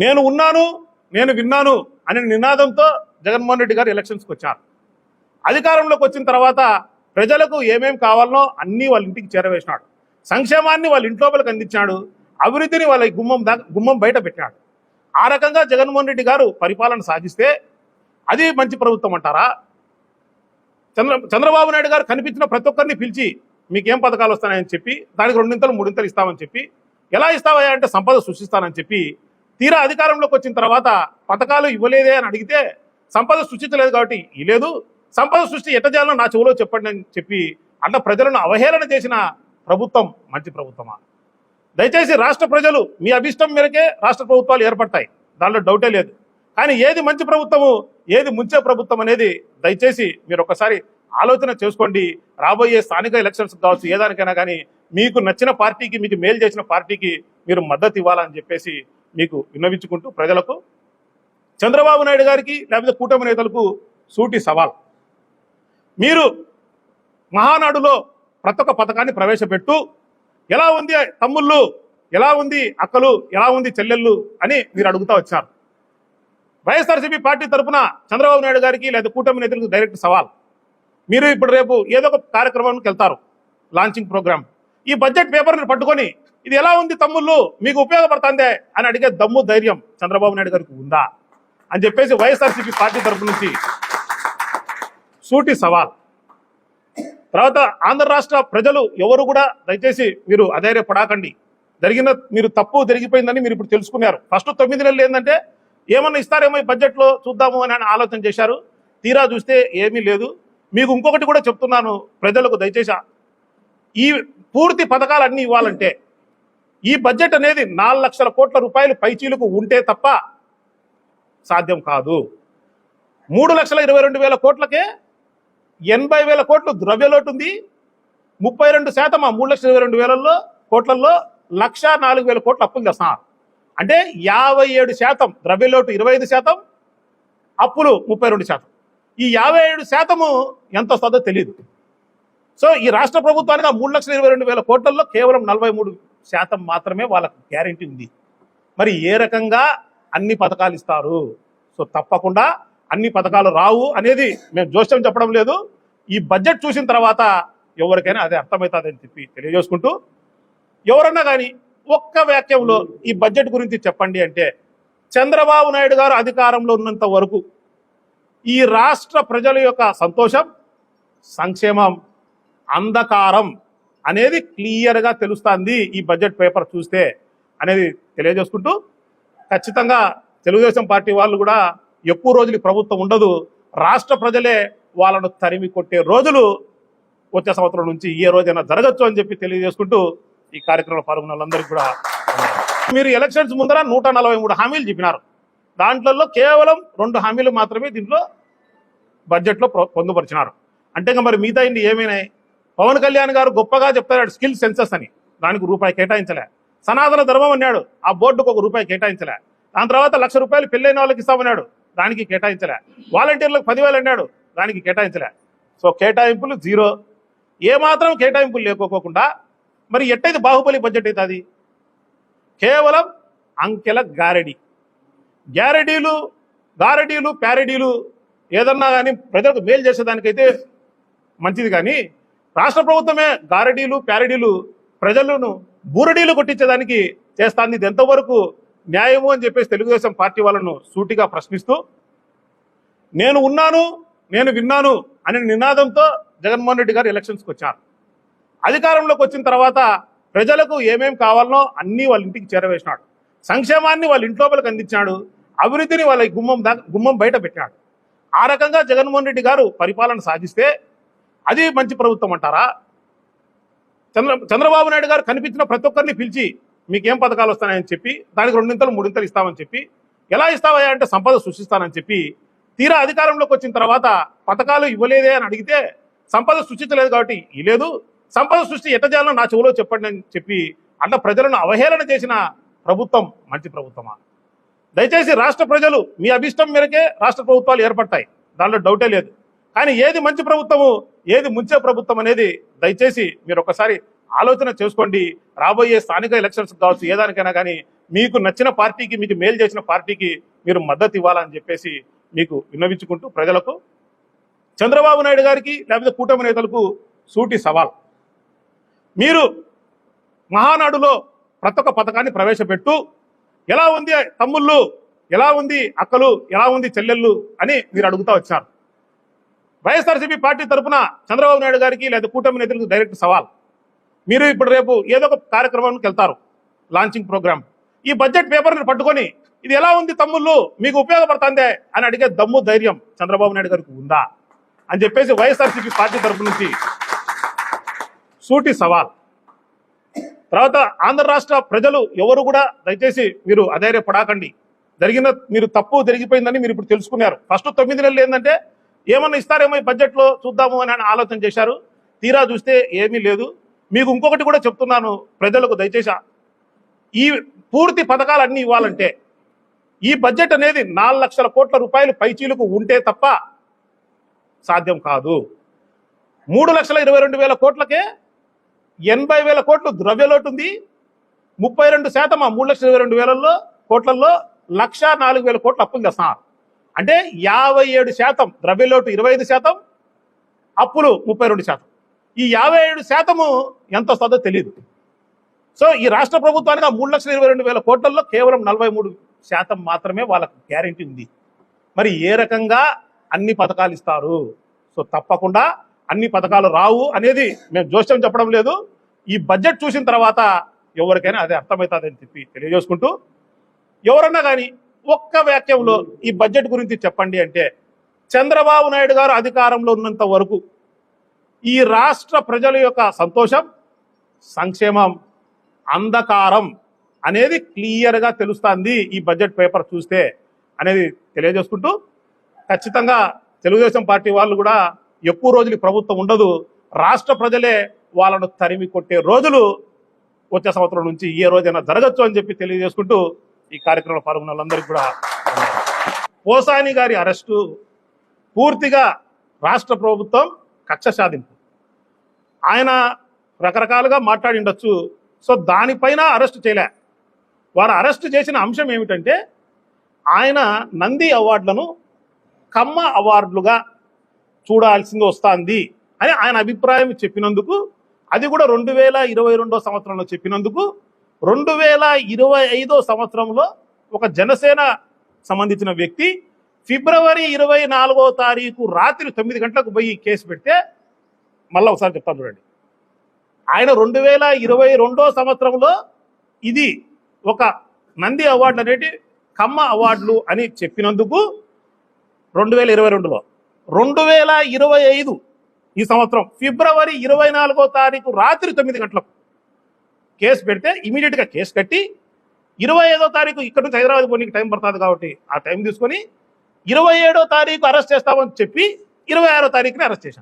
నేను ఉన్నాను, నేను విన్నాను అనే నినాదంతో జగన్మోహన్ రెడ్డి గారు ఎలక్షన్స్కి వచ్చారు. అధికారంలోకి వచ్చిన తర్వాత ప్రజలకు ఏమేం కావాలనో అన్నీ వాళ్ళ ఇంటికి చేరవేసినాడు. సంక్షేమాన్ని వాళ్ళ ఇంట్లోపలికి అందించాడు. అభివృద్ధిని వాళ్ళ గుమ్మం బయట పెట్టాడు. ఆ రకంగా జగన్మోహన్ రెడ్డి గారు పరిపాలన సాగిస్తే అది మంచి ప్రభుత్వం అంటారా? చంద్రబాబు నాయుడు గారు కనిపించిన ప్రతి ఒక్కరిని పిలిచి మీకేం పథకాలు వస్తాయని చెప్పి దానికి 2 3 ఇస్తామని చెప్పి, ఎలా ఇస్తావా అంటే సంపద సృష్టిస్తానని చెప్పి, తీరా అధికారంలోకి వచ్చిన తర్వాత పథకాలు ఇవ్వలేదే అని అడిగితే సంపద సృష్టించలేదు కాబట్టి ఇవ్వలేదు, సంపద సృష్టి ఎట్ట చేయాలో నా చెవులో చెప్పండి అని చెప్పి అన్న ప్రజలను అవహేళన చేసిన ప్రభుత్వం మంచి ప్రభుత్వమా? దయచేసి రాష్ట్ర ప్రజలు మీ అభిష్టం మేరకే రాష్ట్ర ప్రభుత్వాలు ఏర్పడతాయి, దానిలో డౌటే లేదు. కానీ ఏది మంచి ప్రభుత్వము, ఏది ముంచే ప్రభుత్వం అనేది దయచేసి మీరు ఒకసారి ఆలోచన చేసుకోండి. రాబోయే స్థానిక ఎలక్షన్స్ కావచ్చు, ఏదానికైనా కానీ మీకు నచ్చిన పార్టీకి, మీకు మేలు చేసిన పార్టీకి మీరు మద్దతు ఇవ్వాలని చెప్పేసి మీకు విన్నవించుకుంటూ ప్రజలకు, చంద్రబాబు నాయుడు గారికి లేకపోతే కూటమి నేతలకు సూటి సవాల్. మీరు మహానాడులో ప్రతి ఒక్క పథకాన్ని ప్రవేశపెట్టు, ఎలా ఉంది తమ్ముళ్ళు, ఎలా ఉంది అక్కలు, ఎలా ఉంది చెల్లెళ్ళు అని మీరు అడుగుతా వచ్చారు. వైఎస్ఆర్సీపీ పార్టీ తరఫున చంద్రబాబు నాయుడు గారికి లేదా కూటమి నేతలకు డైరెక్ట్ సవాల్. మీరు ఇప్పుడు రేపు ఏదో ఒక కార్యక్రమానికి వెళ్తారు, లాంచింగ్ ప్రోగ్రామ్. ఈ బడ్జెట్ పేపర్ని పట్టుకొని ఇది ఎలా ఉంది తమ్ముళ్ళు, మీకు ఉపయోగపడుతుందే అని అడిగే దమ్ము ధైర్యం చంద్రబాబు నాయుడు గారికి ఉందా అని చెప్పేసి వైఎస్ఆర్సీపీ పార్టీ తరఫు నుంచి సూటి సవాల్. తర్వాత ఆంధ్ర రాష్ట్ర ప్రజలు ఎవరు కూడా దయచేసి మీరు అధైర్యపడకండి. మీరు తప్పు జరిగిపోయిందని మీరు ఇప్పుడు తెలుసుకున్నారు. ఫస్ట్ 9 నెలలు ఏంటంటే ఏమన్నా ఇస్తారేమో ఈ బడ్జెట్లో చూద్దాము అని ఆలోచన చేశారు. తీరా చూస్తే ఏమీ లేదు. మీకు ఇంకొకటి కూడా చెప్తున్నాను ప్రజలకు, దయచేసి ఈ పూర్తి పథకాలు అన్నీ ఇవ్వాలంటే ఈ బడ్జెట్ అనేది 4 లక్షల కోట్ల రూపాయలు పైచీలకు ఉంటే తప్ప సాధ్యం కాదు. 3,22,000 కోట్లకే 80,000 కోట్లు ద్రవ్యలోటు ఉంది. 32% ఆ 3,22,000 కోట్లలో 1,04,000 కోట్లు అప్పులు చేస్తున్నారు. అంటే 57% ద్రవ్యలోటు, 25%, అప్పులు 32%. ఈ 57% ఎంత వస్తుందో తెలియదు. సో ఈ రాష్ట్ర ప్రభుత్వానికి ఆ 3,22,000 కోట్లలో కేవలం 43% మాత్రమే వాళ్ళకు గ్యారెంటీ ఉంది. మరి ఏ రకంగా అన్ని పథకాలు ఇస్తారు? సో తప్పకుండా అన్ని పథకాలు రావు అనేది మేము జోస్యం చెప్పడం లేదు. ఈ బడ్జెట్ చూసిన తర్వాత ఎవరికైనా అదే అర్థమవుతుందని చెప్పి తెలియజేసుకుంటూ, ఎవరన్నా కానీ ఒక్క వాక్యంలో ఈ బడ్జెట్ గురించి చెప్పండి అంటే, చంద్రబాబు నాయుడు గారు అధికారంలో ఉన్నంత వరకు ఈ రాష్ట్ర ప్రజల యొక్క సంతోషం, సంక్షేమం, అంధకారం అనేది క్లియర్గా తెలుస్తుంది ఈ బడ్జెట్ పేపర్ చూస్తే అనేది తెలియజేసుకుంటూ, ఖచ్చితంగా తెలుగుదేశం పార్టీ వాళ్ళు కూడా ఎక్కువ రోజులు ప్రభుత్వం ఉండదు, రాష్ట్ర ప్రజలే వాళ్ళను తరిమి కొట్టే రోజులు వచ్చే సంవత్సరం నుంచి ఏ రోజైనా జరగచ్చు అని చెప్పి తెలియజేసుకుంటూ ఈ కార్యక్రమంలో పాల్గొన్న వాళ్ళందరికీ కూడా, మీరు ఎలక్షన్స్ ముందర 143 హామీలు చెప్పినారు. దాంట్లో కేవలం 2 హామీలు మాత్రమే దీంట్లో బడ్జెట్లో పొందుపరిచినారు. అంటే ఇంకా మరి మిగతా ఇండి ఏమైనాయి? పవన్ కళ్యాణ్ గారు గొప్పగా చెప్తాడు స్కిల్ సెన్సస్ అని, దానికి రూపాయి కేటాయించలే. సనాతన ధర్మం అన్నాడు, ఆ బోర్డుకు 1 రూపాయి కేటాయించలే. దాని తర్వాత 1,00,000 రూపాయలు పెళ్ళైన వాళ్ళకి ఇస్తామన్నాడు, దానికి కేటాయించలే. వాలంటీర్లకు 10,000 అన్నాడు, దానికి కేటాయించలే. సో కేటాయింపులు జీరో. ఏమాత్రం కేటాయింపులు లేకోకుండా మరి ఎట్టయితే బాహుబలి బడ్జెట్ అవుతుంది? కేవలం అంకెల గారెడీలు, ప్యారెడీలు ఏదన్నా కానీ ప్రజలకు మేలు చేసేదానికైతే మంచిది. కానీ రాష్ట్ర ప్రభుత్వమే గారెడీలు, ప్యారెడీలు ప్రజలను బూరడీలు కొట్టించేదానికి చేస్తాంది. ఇది ఎంతవరకు న్యాయము అని చెప్పేసి తెలుగుదేశం పార్టీ వాళ్ళను సూటిగా ప్రశ్నిస్తూ, నేను ఉన్నాను, నేను విన్నాను అనే నినాదంతో జగన్మోహన్ రెడ్డి గారు ఎలక్షన్స్కి వచ్చారు. అధికారంలోకి వచ్చిన తర్వాత ప్రజలకు ఏమేం కావాలనో అన్నీ వాళ్ళ ఇంటికి చేరవేసినాడు. సంక్షేమాన్ని వాళ్ళ ఇంట్లోపలికి అందించాడు. అభివృద్ధిని వాళ్ళ గుమ్మం బయట పెట్టాడు. ఆ రకంగా జగన్మోహన్ రెడ్డి గారు పరిపాలన సాగిస్తే అది మంచి ప్రభుత్వం అంటారా? చంద్రబాబు నాయుడు గారు కనిపించిన ప్రతి ఒక్కరిని పిలిచి మీకేం పథకాలు వస్తాయని చెప్పి దానికి 2 3 ఇస్తామని చెప్పి, ఎలా ఇస్తావా అంటే సంపద సృష్టిస్తానని చెప్పి, తీరా అధికారంలోకి వచ్చిన తర్వాత పథకాలు ఇవ్వలేదే అని అడిగితే సంపద సృష్టించలేదు కాబట్టి ఇవ్వలేదు, సంపద సృష్టి ఎట్ట చేయాలో నా చెవులో చెప్పండి అని చెప్పి అన్న ప్రజలను అవహేళన చేసిన ప్రభుత్వం మంచి ప్రభుత్వమా? దయచేసి రాష్ట్ర ప్రజలు మీ అభిష్టం మేరకే రాష్ట్ర ప్రభుత్వాలు ఏర్పడతాయి, దానిలో డౌటే లేదు. కానీ ఏది మంచి ప్రభుత్వము, ఏది ముంచే ప్రభుత్వం అనేది దయచేసి మీరు ఒకసారి ఆలోచన చేసుకోండి. రాబోయే స్థానిక ఎలక్షన్స్ కావచ్చు, ఏదానికైనా కానీ మీకు నచ్చిన పార్టీకి, మీకు మేలు చేసిన పార్టీకి మీరు మద్దతు ఇవ్వాలని చెప్పేసి మీకు విన్నవించుకుంటూ ప్రజలకు, చంద్రబాబు నాయుడు గారికి లేకపోతే కూటమి నేతలకు సూటి సవాల్. మీరు మహానాడులో ప్రతి ఒక్క పథకాన్ని ప్రవేశపెట్టు, ఎలా ఉంది తమ్ముళ్ళు, ఎలా ఉంది అక్కలు, ఎలా ఉంది చెల్లెళ్ళు అని మీరు అడుగుతా వచ్చారు. వైఎస్ఆర్సీపీ పార్టీ తరఫున చంద్రబాబు నాయుడు గారికి లేదా కూటమి నేతలకు డైరెక్ట్ సవాల్. మీరు ఇప్పుడు రేపు ఏదో ఒక కార్యక్రమానికి వెళ్తారు, లాంచింగ్ ప్రోగ్రామ్. ఈ బడ్జెట్ పేపర్ని పట్టుకొని ఇది ఎలా ఉంది తమ్ముళ్ళు, మీకు ఉపయోగపడుతుందే అని అడిగే దమ్ము ధైర్యం చంద్రబాబు నాయుడు గారికి ఉందా అని చెప్పేసి వైఎస్ఆర్సీపీ పార్టీ తరఫు నుంచి సూటి సవాల్. తర్వాత ఆంధ్ర రాష్ట్ర ప్రజలు ఎవరు కూడా దయచేసి మీరు అధైర్యపడకండి. మీరు తప్పు జరిగిపోయిందని మీరు ఇప్పుడు తెలుసుకున్నారు. ఫస్ట్ 9 నెలలు ఏంటంటే ఏమన్నా ఇస్తారేమో ఈ బడ్జెట్లో చూద్దాము అని ఆలోచన చేశారు. తీరా చూస్తే ఏమీ లేదు. మీకు ఇంకొకటి కూడా చెప్తున్నాను ప్రజలకు, దయచేసి ఈ పూర్తి పథకాలన్నీ ఇవ్వాలంటే ఈ బడ్జెట్ అనేది 4 లక్షల కోట్ల రూపాయలు పైచీలకు ఉంటే తప్ప సాధ్యం కాదు. 3,22,000 కోట్లకే 80,000 కోట్లు ద్రవ్యలోటు ఉంది. 32% ఆ 3,22,000 కోట్లలో 1,04,000 కోట్లు అప్పులు తెస్తున్నారు. అంటే 57% ద్రవ్యలోటు, 25%, అప్పులు 32%. ఈ 57% ఎంత వస్తుందో తెలియదు. సో ఈ రాష్ట్ర ప్రభుత్వానికి ఆ 3,22,000 కోట్లలో కేవలం 43% మాత్రమే వాళ్ళకు గ్యారెంటీ ఉంది. మరి ఏ రకంగా అన్ని పథకాలు ఇస్తారు? సో తప్పకుండా అన్ని పథకాలు రావు అనేది మేము జోస్యం చెప్పడం లేదు. ఈ బడ్జెట్ చూసిన తర్వాత ఎవరికైనా అదే అర్థమవుతుందని చెప్పి తెలియజేసుకుంటూ, ఎవరన్నా కానీ ఒక్క వాక్యంలో ఈ బడ్జెట్ గురించి చెప్పండి అంటే, చంద్రబాబు నాయుడు గారు అధికారంలో ఉన్నంత వరకు ఈ రాష్ట్ర ప్రజల యొక్క సంతోషం, సంక్షేమం, అంధకారం అనేది క్లియర్గా తెలుస్తుంది ఈ బడ్జెట్ పేపర్ చూస్తే అనేది తెలియజేసుకుంటూ, ఖచ్చితంగా తెలుగుదేశం పార్టీ వాళ్ళు కూడా ఎక్కువ రోజులు ప్రభుత్వం ఉండదు, రాష్ట్ర ప్రజలే వాళ్ళను తరిమి కొట్టే రోజులు వచ్చే సంవత్సరం నుంచి ఏ రోజైనా జరగచ్చు అని చెప్పి తెలియజేసుకుంటూ ఈ కార్యక్రమంలో పాల్గొన్న వాళ్ళందరికీ కూడా. పోసాని గారి అరెస్టు పూర్తిగా రాష్ట్ర ప్రభుత్వం కక్ష సాధింపు. ఆయన రకరకాలుగా మాట్లాడి ఉండొచ్చు. సో దానిపైన అరెస్ట్ చేయలే. వారు అరెస్ట్ చేసిన అంశం ఏమిటంటే, ఆయన నంది అవార్డులను కమ్మ అవార్డులుగా చూడాల్సింది వస్తుంది అని ఆయన అభిప్రాయం చెప్పినందుకు, అది కూడా 2022 సంవత్సరంలో చెప్పినందుకు, 2025 సంవత్సరంలో ఒక జనసేన సంబంధించిన వ్యక్తి ఫిబ్రవరి 24వ తారీఖు రాత్రి 9 గంటలకు పోయి కేసు పెడితే, మళ్ళీ ఒకసారి చెప్తాను చూడండి, ఆయన 2022 సంవత్సరంలో ఇది ఒక నంది అవార్డు అనేటి కమ్మ అవార్డులు అని చెప్పినందుకు 2022లో, 2025 ఈ సంవత్సరం ఫిబ్రవరి 24వ తారీఖు రాత్రి 9 గంటలకు కేసు పెడితే ఇమీడియట్గా కేసు కట్టి 25వ తారీఖు ఇక్కడ నుంచి హైదరాబాద్ పోనీకి టైం పడుతుంది కాబట్టి ఆ టైం తీసుకొని 27వ తారీఖు అరెస్ట్ చేస్తామని చెప్పి 26వ తారీఖుని అరెస్ట్ చేశాం.